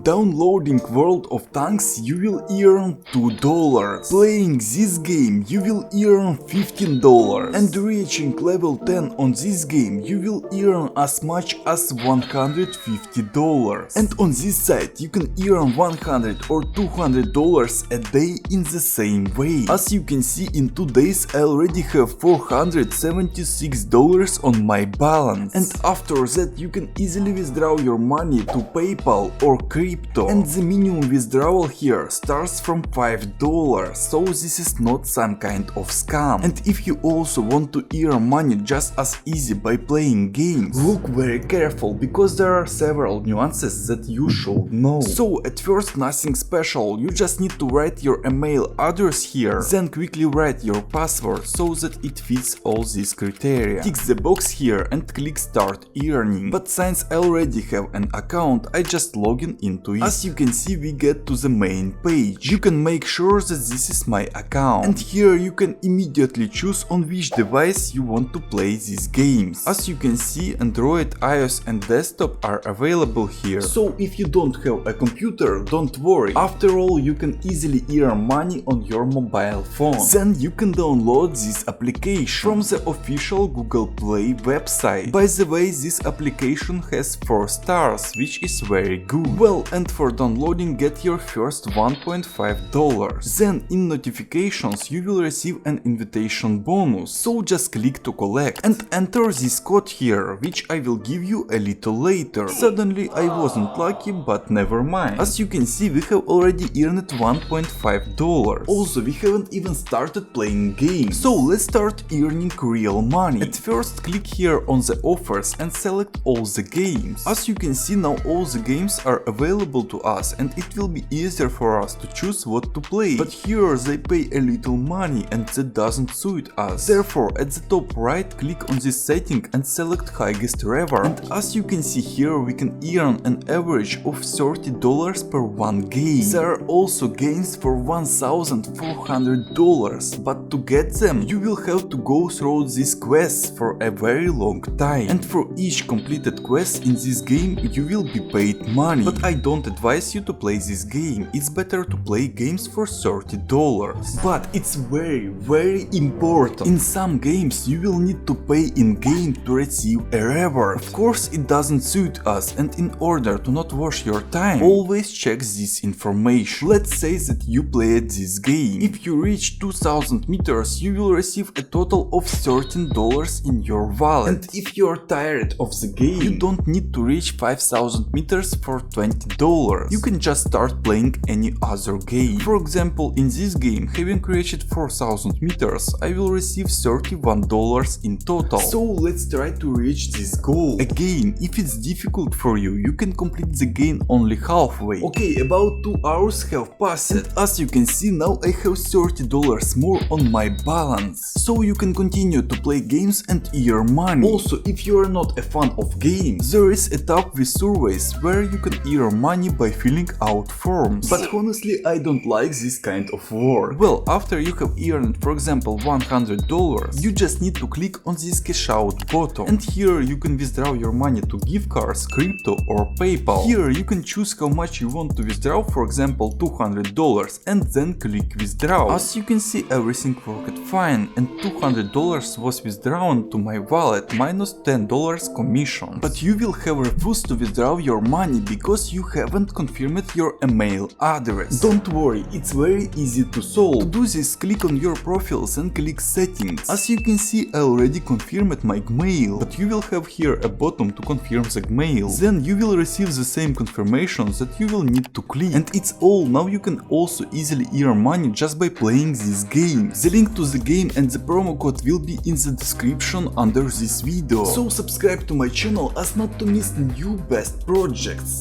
Downloading World of Tanks you will earn $2. Playing this game you will earn $15. And reaching level 10 on this game you will earn as much as $150. And on this site you can earn $100 or $200 a day in the same way. As you can see, in 2 days I already have $476 on my balance. And after that you can easily withdraw your money to PayPal or crypto. And the minimum withdrawal here starts from $5, so this is not some kind of scam. And if you also want to earn money just as easy by playing games, look very careful, because there are several nuances that you should know. So at first nothing special, you just need to write your email address here, then quickly write your password so that it fits all these criteria. Tick the box here and click start earning. But since I already have an account, I just log in into it. As you can see, we get to the main page. You can make sure that this is my account, and here you can immediately choose on which device you want to play these games. As you can see, Android, iOS and desktop are available here. So if you don't have a computer, don't worry. After all, you can easily earn money on your mobile phone. Then you can download this application from the official Google Play website. By the way, this application has 4 stars, which is very good. Well, and for downloading, get your first $1.5. Then in notifications you will receive an invitation bonus, so just click to collect and enter this code here, which I will give you a little later. Suddenly I wasn't lucky, but never mind. As you can see, we have already earned $1.5. Also, we haven't even started playing games, so let's start earning real money. At first click here on the offers and select all the games. As you can see, now all the games are available to us and it will be easier for us to choose what to play. But here they pay a little money and that doesn't suit us. Therefore, at the top right, click on this setting and select highest reward. And as you can see here, we can earn an average of $30 per one game. There are also games for $1,400, but to get them you will have to go through these quests for a very long time. And for each completed quest in this game you will be paid money. But I don't advise you to play this game, it's better to play games for $30. But it's very important. In some games you will need to pay in game to receive a reward. Of course it doesn't suit us, and in order to not waste your time, always check this information. Let's say that you played this game. If you reach 2000 meters you will receive a total of $13 in your wallet. And if you are tired of the game, you don't need to reach 5000 meters for $20. You can just start playing any other game. For example, in this game, having reached 4000 meters, I will receive $31 in total. So let's try to reach this goal. Again, if it's difficult for you, you can complete the game only halfway. Okay, about 2 hours have passed. And as you can see, now I have $30 more on my balance. So you can continue to play games and earn money. Also, if you are not a fan of games, there is a tab with surveys where you can earn money by filling out forms. But honestly, I don't like this kind of work. Well, after you have earned, for example, $100, you just need to click on this cash out button. And here you can withdraw your money to gift cards, crypto or PayPal. Here you can choose how much you want to withdraw, for example $200, and then click withdraw. As you can see, everything worked fine and $200 was withdrawn to my wallet minus $10 commission. But you will have refused to withdraw your money because you haven't confirmed your email address. Don't worry, it's very easy to solve. To do this, click on your profiles and click settings. As you can see, I already confirmed my Gmail, but you will have here a button to confirm the Gmail. Then you will receive the same confirmation that you will need to click. And it's all. Now you can also easily earn money just by playing this game. The link to the game and the promo code will be in the description under this video. So subscribe to my channel as not to miss new best projects.